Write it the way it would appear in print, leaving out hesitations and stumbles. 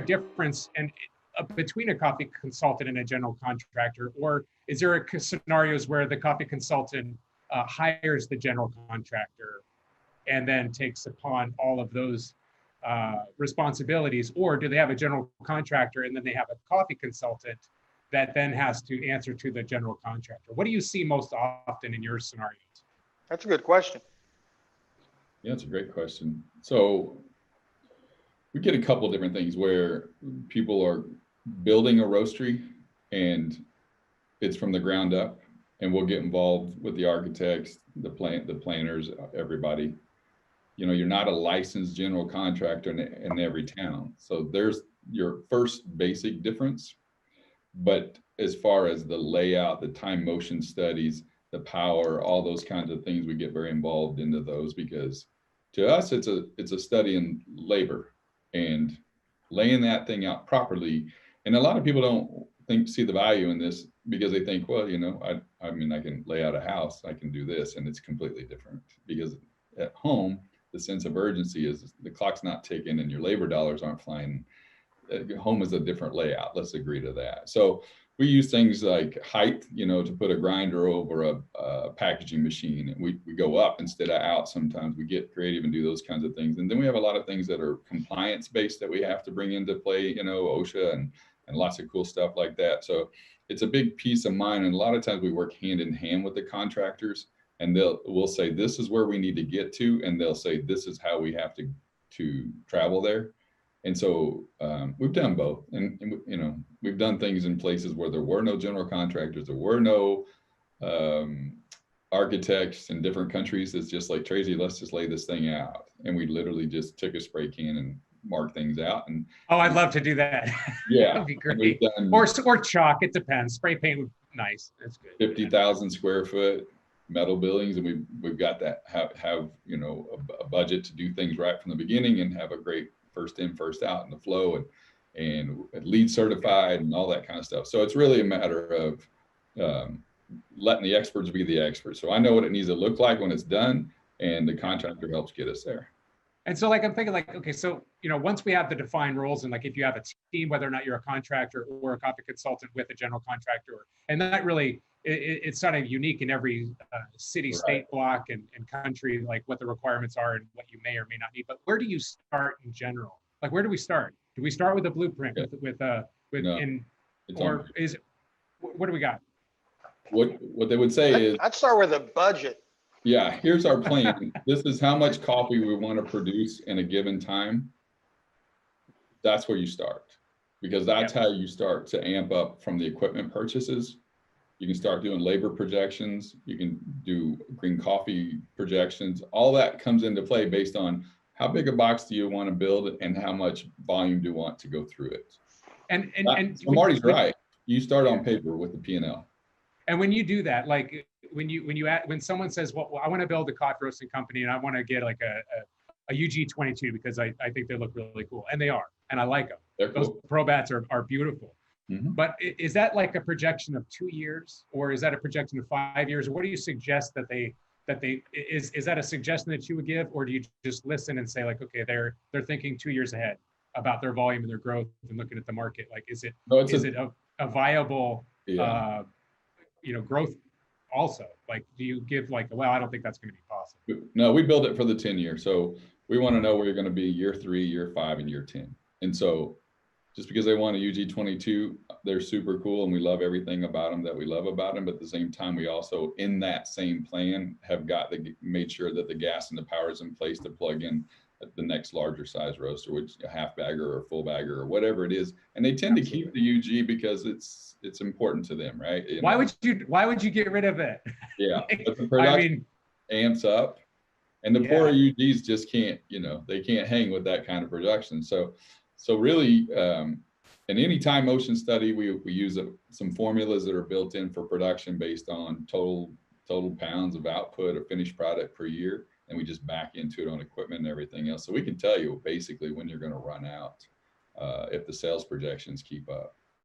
a difference between a coffee consultant and a general contractor, or is there scenarios where the coffee consultant hires the general contractor and then takes upon all of those responsibilities, or do they have a general contractor and then they have a coffee consultant that then has to answer to the general contractor? What do you see most often in your scenarios? That's a good question. Yeah, it's a great question. So we get a couple of different things where people are building a roastery and it's from the ground up, and we'll get involved with the architects, the planners, everybody. You know, you're not a licensed general contractor in every town. So there's your first basic difference. But as far as the layout, the time motion studies, the power, all those kinds of things, we get very involved into those, because to us, it's a study in labor and laying that thing out properly. And a lot of people don't see the value in this, because they think, well, you know, I mean, I can lay out a house, I can do this, and it's completely different. Because at home, the sense of urgency is the clock's not ticking and your labor dollars aren't flying. Home is a different layout. Let's agree to that. So we use things like height, you know, to put a grinder over a packaging machine, and we go up instead of out. Sometimes we get creative and do those kinds of things. And then we have a lot of things that are compliance based that we have to bring into play, you know, OSHA and lots of cool stuff like that. So it's a big piece of mind. And a lot of times we work hand in hand with the contractors, and we'll say, this is where we need to get to. And they'll say, this is how we have to travel there. And so we've done both. And, you know, we've done things in places where there were no general contractors, there were no architects in different countries. It's just like, Tracy, let's just lay this thing out. And we literally just took a spray can and mark things out. And I'd love to do that. Yeah. That'd be great. Or chalk, it depends. Spray paint would be nice. That's good. 50,000 square foot metal buildings, and we've got that, have you know, a budget to do things right from the beginning and have a great first in, first out in the flow, and LEED certified and all that kind of stuff. So it's really a matter of letting the experts be the experts. So I know what it needs to look like when it's done, and the contractor helps get us there. And so, like, I'm thinking, like, okay, so, you know, once we have the defined roles, and like, if you have a team, whether or not you're a contractor or a coffee consultant with a general contractor, and that really, it's sort of unique in every city, state, block, and country, like what the requirements are and what you may or may not need. But where do you start in general? Like, where do we start? Do we start with a blueprint or is it, what do we got? What they would say is, I'd start with a budget. Yeah, here's our plan. This is how much coffee we want to produce in a given time. That's where you start, because that's how you start to amp up from the equipment purchases. You can start doing labor projections. You can do green coffee projections. All that comes into play based on how big a box do you want to build and how much volume do you want to go through it. And so Marty's right. You start on paper with the P&L. And when you do that, like when someone says, well, I want to build a coffee roasting company and I want to get like a UG22 because I think they look really cool, and they are, and I like them. Those cool. Pro bats are beautiful. Mm-hmm. But is that like a projection of 2 years, or is that a projection of 5 years? Or what do you suggest is that a suggestion that you would give, or do you just listen and say, like, okay, they're thinking 2 years ahead about their volume and their growth and looking at the market? Like, is it a viable growth also? Like, do you give like, well, I don't think that's going to be possible? No, we build it for the 10 years. So we want to know where you're going to be year 3, year 5, and year 10. And so just because they want a UG22, they're super cool, and we love everything about them that we love about them. But at the same time, we also, in that same plan, have made sure that the gas and the power is in place to plug in the next larger size roaster, which a half bagger or full bagger or whatever it is. And they tend to keep the UG because it's important to them, right? Why would you get rid of it? Yeah, but the production amps up, and the poorer UGs just can't, they can't hang with that kind of production. So really, in any time motion study, we use some formulas that are built in for production based on total pounds of output or finished product per year. And we just back into it on equipment and everything else. So we can tell you basically when you're going to run out if the sales projections keep up.